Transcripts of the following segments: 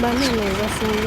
Banana is a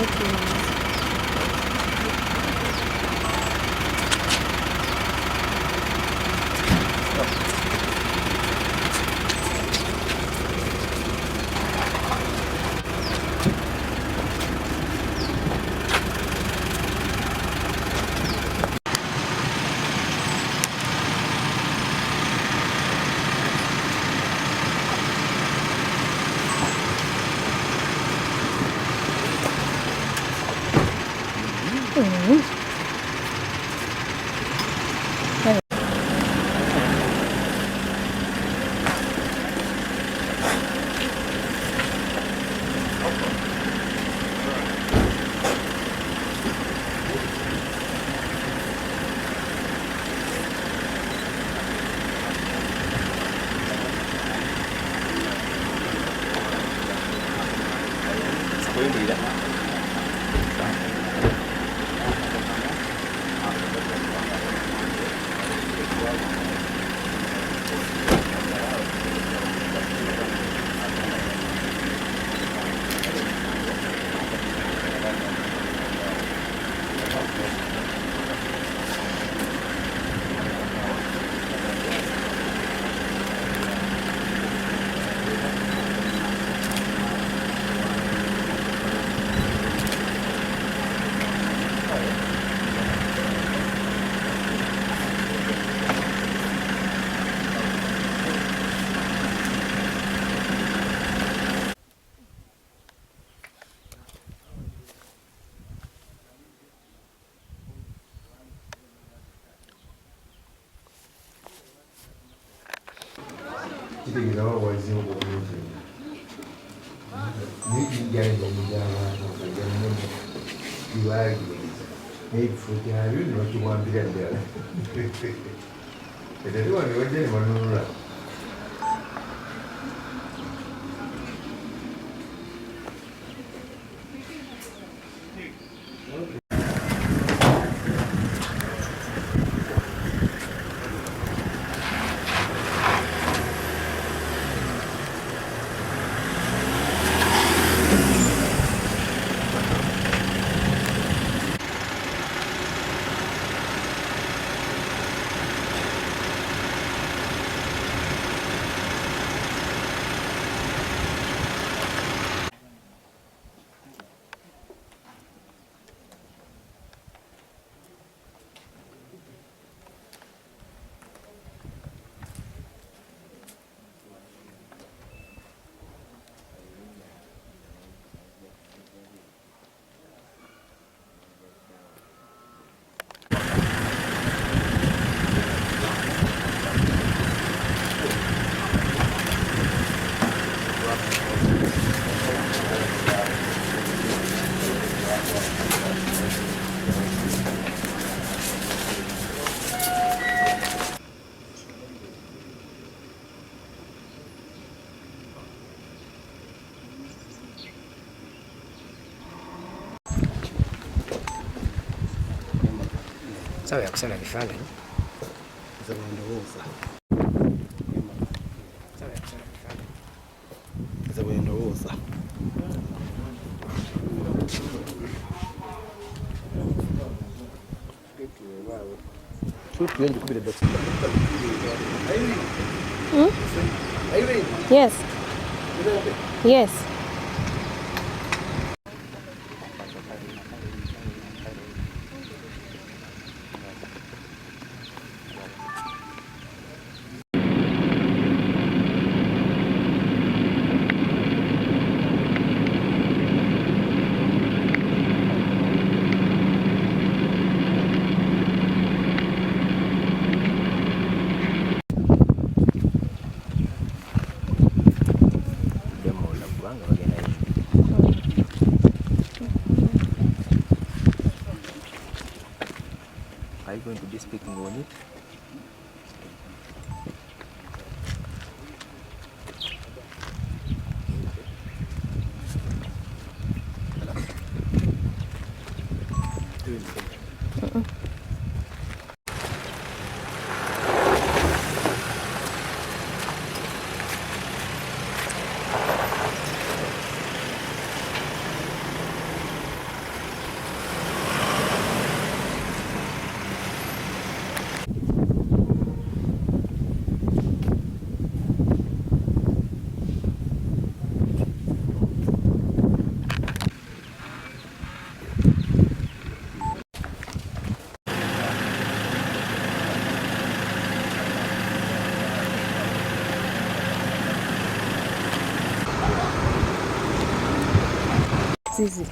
sawa ya kusema kifaananyi ndowooza Yes. Yes. Are you going to be speaking on it? Zizi.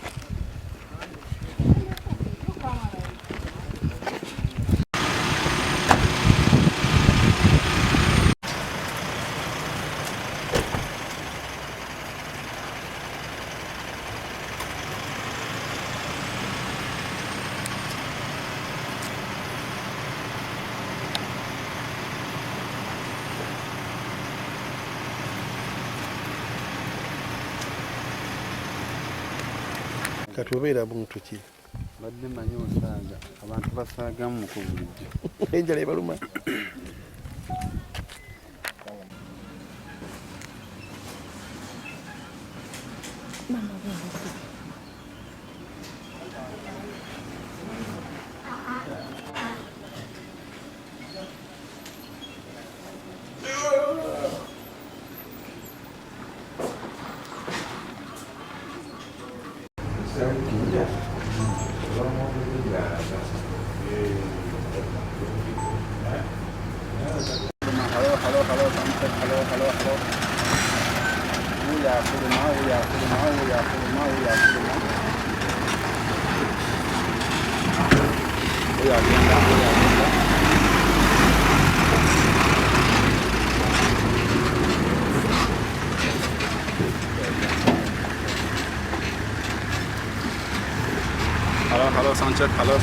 Kati obeera muntu ki? Badde manyi osaaga abantu basaagamu ku bulijjo. Enjala ebaluma. Hello, sound check. Hello.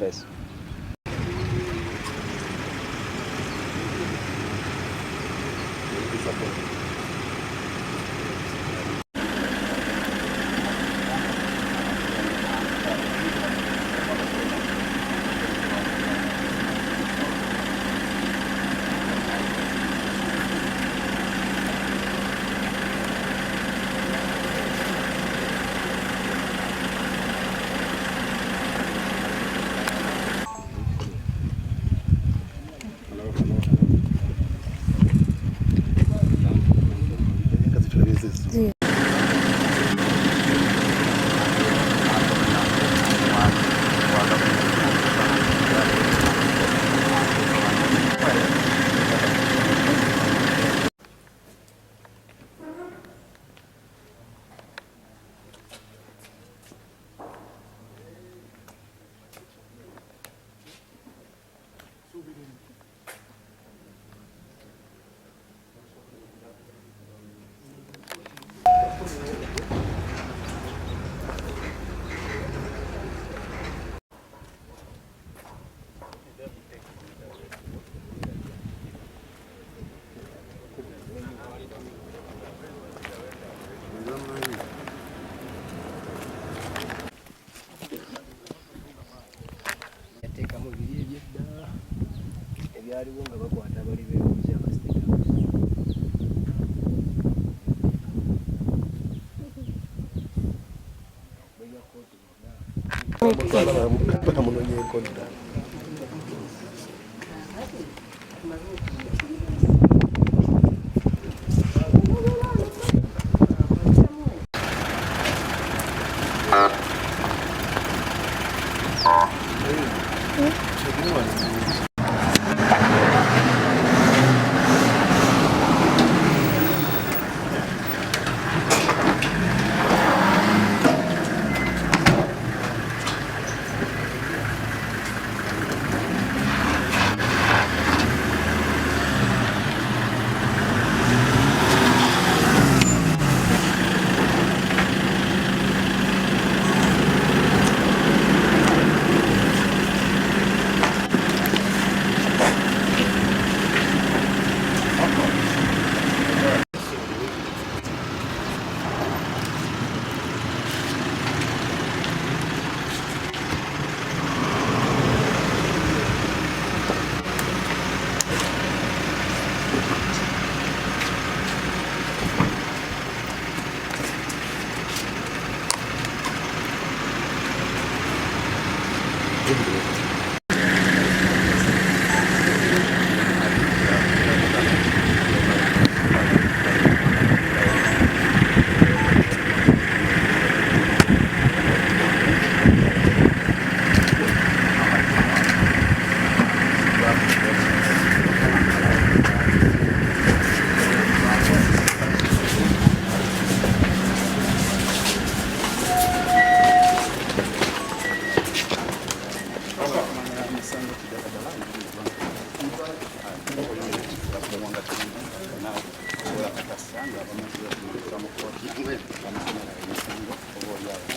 Space. Ebyaliwo nga bakwata abali beebuuza abasirikale. Bakamunoonyeeko dda. basanga bamaze okumulekera mu kooti bamusomera emisango oba oliawo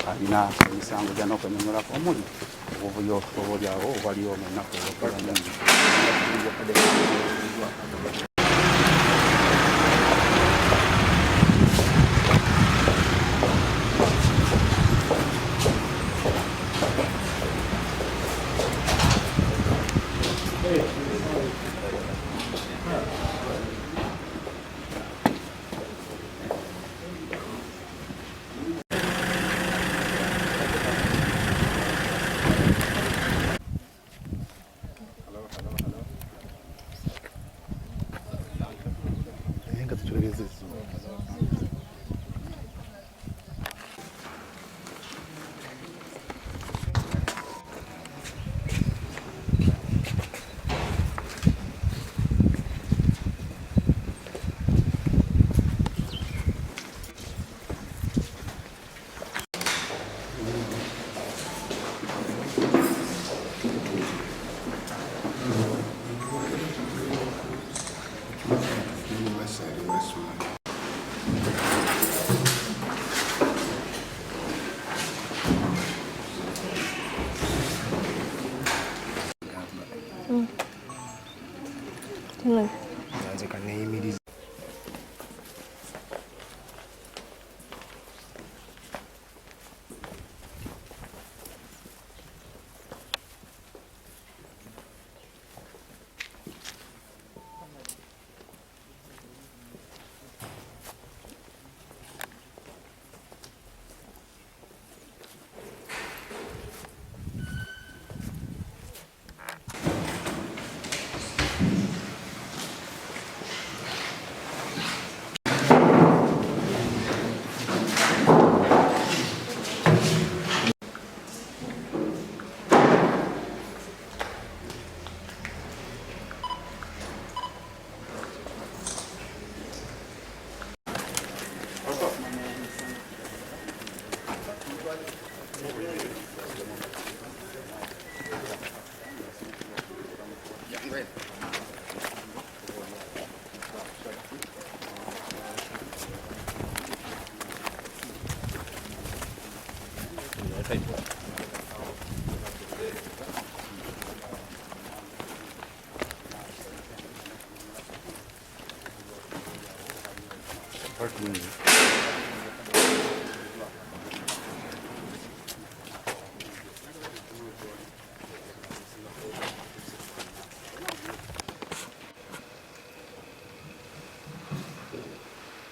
alina emisango gyana okwenyonyolako omuli obuvuyo oba oliawo obaliwo mu nnaku ezokulangi. Nga tukiregeza izuba. Nze kanneeyimiriza.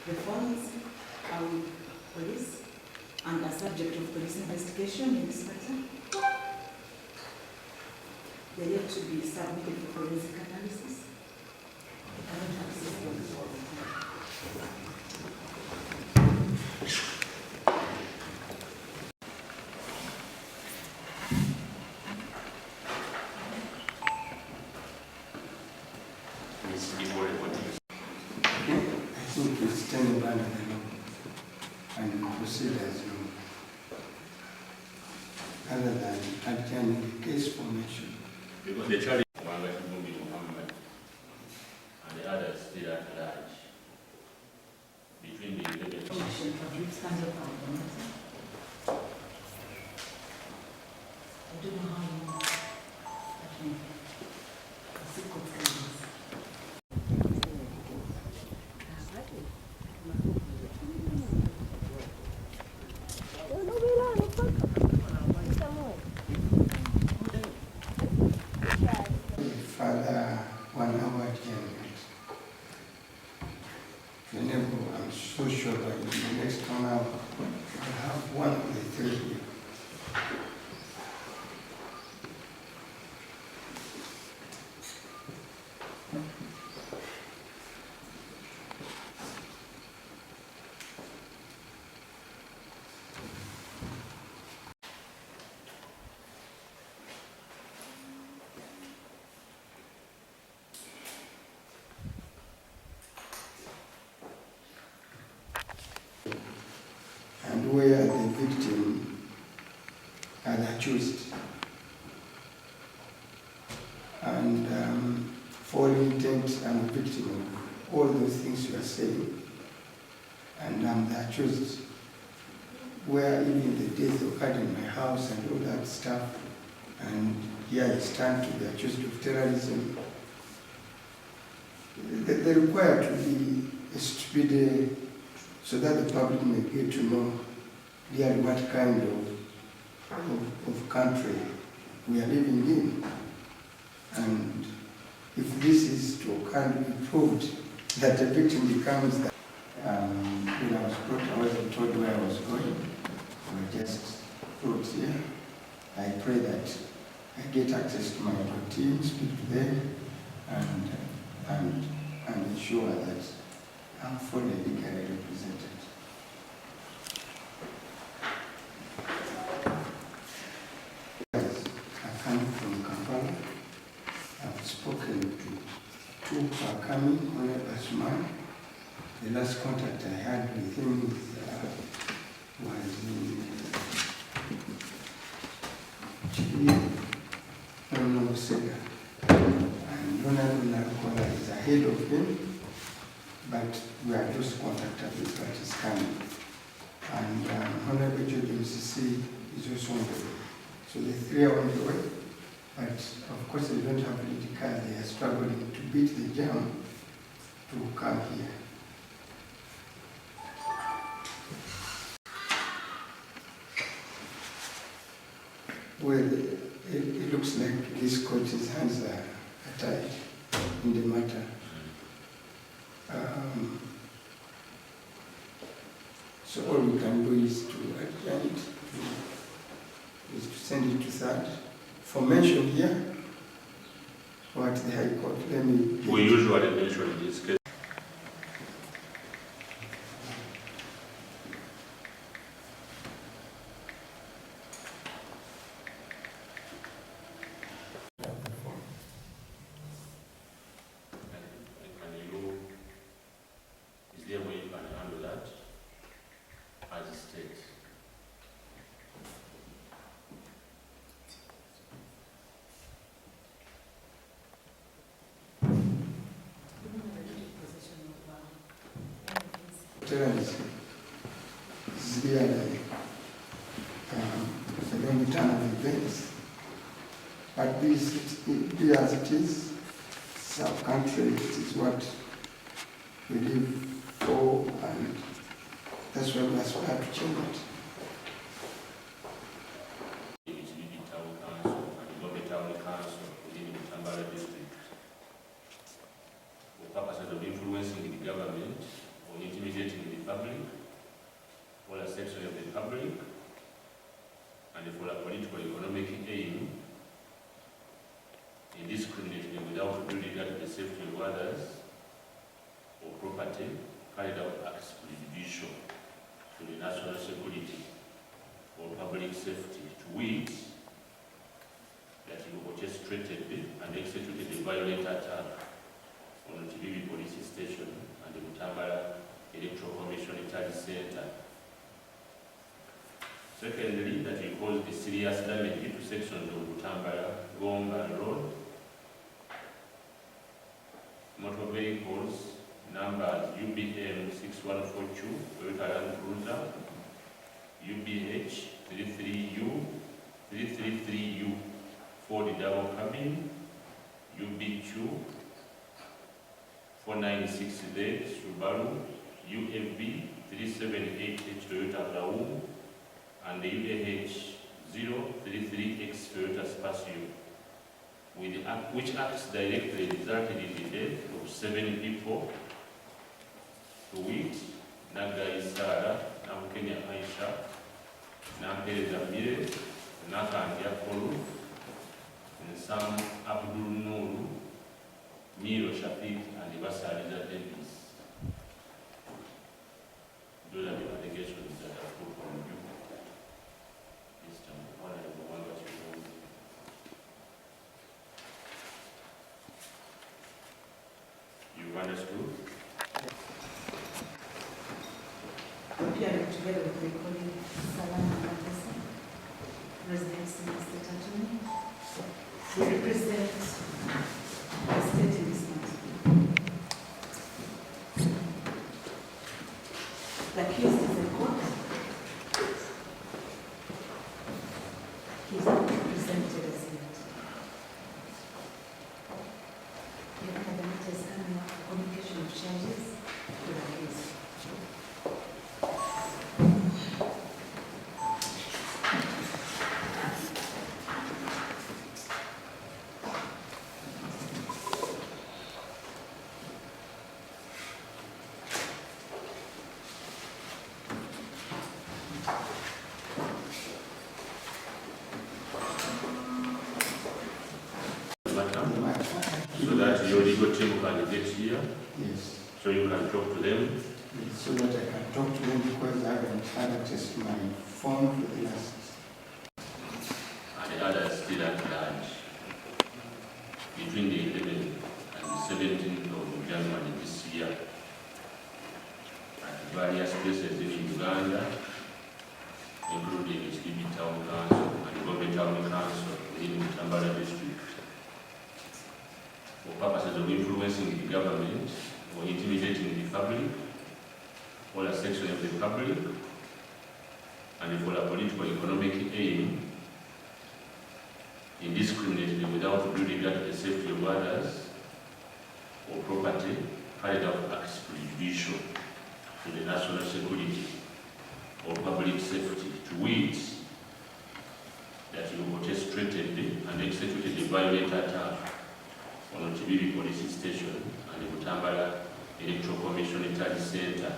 The phones are with police and are subject of police investigation in this matter. They are yet to be submitted for forensic analysis. I don't have systems all the time. I think we stand by the law and proceed as normal, other than adjourning the case formation. Because the charge Muwanga Kivumbi and the others still at large between the 11. I don't know how long that may be. I see court cases. Further 1 hour adjournment. Whenever I'm so sure that in the next 1 hour, I'll have one of the three here. and where the victim are the accused. And for intent, I'm a victim of all those things you are saying, and I'm the accused, where even the death occurred in my house and all that stuff, and here I stand to be accused of terrorism. They require to be a stupid, so that the public may get to know really what kind of country we are living in. And if this is to kind of be proved that the victim becomes that, when I was brought, I wasn't told where I was going. I just brought here. I pray that I get access to my team, speak to them, and ensure that I'm fully legally represented. I come from Kampala. I've spoken to two who are coming, one as man. The last contact I had with him was in Chile, Sega. And Ronald Narukola is ahead of him, but we are just contacted with what is coming. And Honorable Judge MCC is also on the way. So the three are on the way, but of course they don't have any cars. They are struggling to beat the jam to come here. Well, it looks like this coach's hands are tied in the matter. So all we can do is to adjourn it, is to send it to third. For mention here, or at the High Court, let me... We usually mention this case. Terrorism is really a long term of events. But this, be as it is, it's our country, it is what we live for, and that's why we aspire to change it. Town Council and Town Council within the Butambala district for purposes of influencing the government or intimidating the public or a section of the public and for a political economic aim, indiscriminately without due regard to the safety of others or property, carried out acts prejudicial to the national security or public safety, to which that he orchestrated and executed a violent attack on the Teri police station and the Butambala Electoral Commission Teri Center. Secondly, that he caused a serious damage to sections of Butambala, Gomba Road, motor vehicles numbers UBM 6142, Toyota Land Cruiser, UBH 333U, Ford double cabin, UB2 496Z Subaru, UFB 378H Toyota Raum, and the UAH 033X Toyota Spacio, which acts directly resulted in the death of 7 people, to wit, Nagai Sara, Namkenya Aisha, Nampereza Mire, Nakandia Kolu, and Sam Abdul Nuru, Miro Shafiq, and Ibasariza Davis. Those are the allegations that are put on you. Mr. Muwanga Kivumbi. You understood? Yeah, together with my colleague Salama Matesa, resident senior state attorney. We represent the state in this matter. The accused is in court. He is not presented as yet. The other matter is coming up for communication of charges to the accused. So that your legal team can get here, Yes. so you can talk to them. So that I can talk to them because I haven't had access to my phone for the last. And the others still at large. Between the 11th and the 17th of January this year, at various places in Uganda, including the Teri Town Council and the Gombe Town Council in Butambala district, for purposes of influencing the government or intimidating the public or a section of the public, and for a political economic aim, indiscriminately without due regard to the safety of others or property, carried out acts prejudicial to the national security or public safety, to which that you orchestrated and executed a violent attack on Teri Police Station and the Butambala Electoral Commission Teri Center.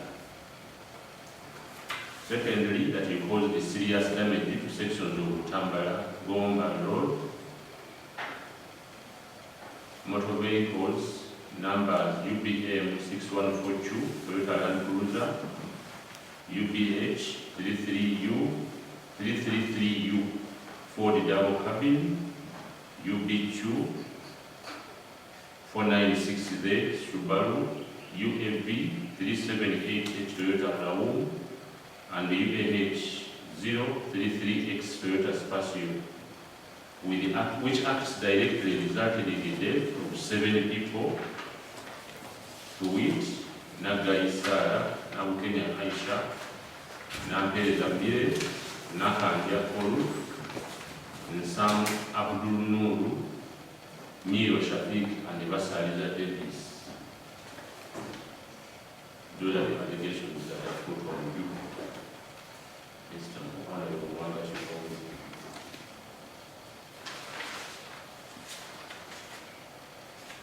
Secondly, that you caused the serious damage to sections of Butambala, Gomba Road, motor vehicles, numbers UBM 6142, Toyota Land Cruiser, UBH 333U, Ford double cabin, UB2 496Z Subaru, UAV 3788 Toyota Raul, and the UAH 033X Toyota Spacio, which acts directly resulted in the death of 7 people, to wit, Nagai Sara, Nabukenya Aisha, Nampere Zamire, Nakanja Kolu, and Sam Abdul Nuru, Miro Shafiq, and Vasaliza Davis. Those are the allegations that I put on you, Mr. Muwanga Kivumbi.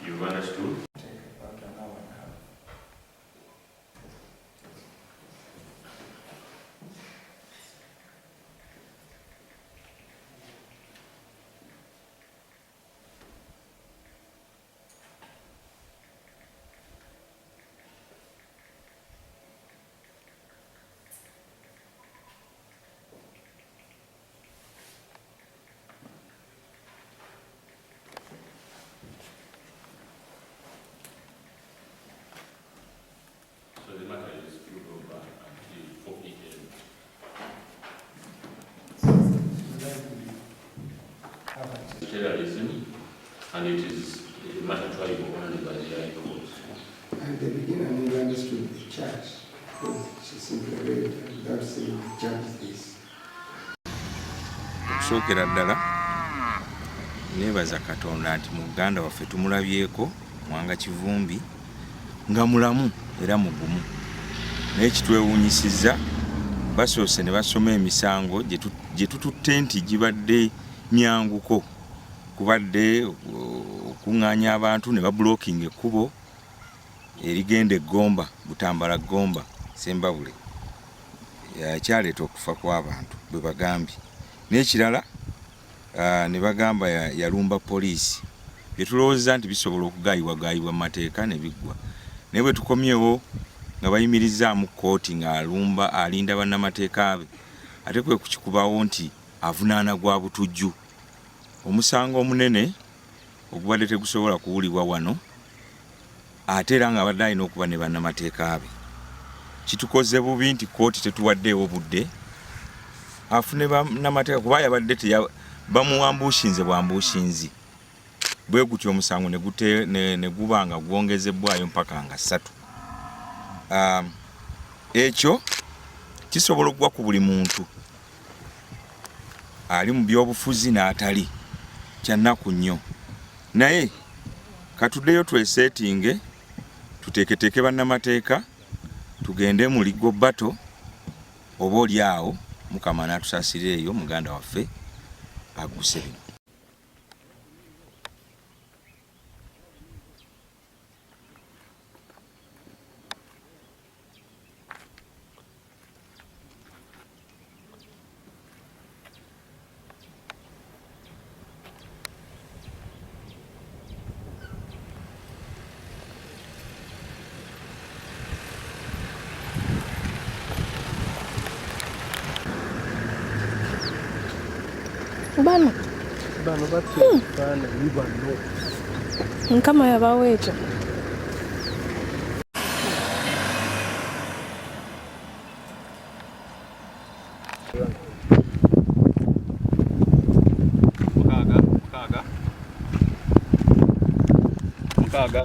You've understood? Take about an hour and a half. So the matter is put over until 4 p.m. Terrorism, and it is a matter tried only by the High Court. At the beginning, I never understood the charge because she simply read without saying the charge is this. Okusookera ddala neebaza Katonda nti mu Uganda waffe tumulabyeko Muwanga Kivumbi nga mulamu era mugumu. Naye kitwewuunyisizza basoose ne basoma emisango gye tututte nti gibadde myanguko, kubadde okuŋŋaanya abantu ne babulookinga ekkubo erigenda e Gomba, Butambala Gomba, Sembabule. Kyaleeta okufa kw'abantu bwe bagambye. N'ekirala ne bagamba yalumba poliisi. Bye tulowooza nti bisobola okugaayibwagaayibwa mu mateeka ne biggwa. Naye bwe tukomyewo nga bayimirizzaamu kooti ng'alumba alinda bannamateeka be, ate kwe kukikubawo nti avunaana gwa butujju. Omusango omunene ogubadde tegusobola kuwulibwa wano, ate era nga abadde alina okuba ne bannamateeka be. kitukoze bubi nti kooti tetuwaddeewo budde afune bannamateeka kuba yabadde bamuwambushinze bwambushinzi bwe gutyo omusango ne guba nga gwongezebwayo mpaka nga 3. Ekyo kisobola okugwa ku buli muntu ali mu byobufuzi n'atali kyannaku nnyo naye katuddeyo twesetinge tuteeketeeke bannamateeka tugende mu ligo bato oba oli awo Mukama n'atusaasireeyo muganda waffe agguse bino. Bano batufana libano nkama yabawo ekyo Mukaaga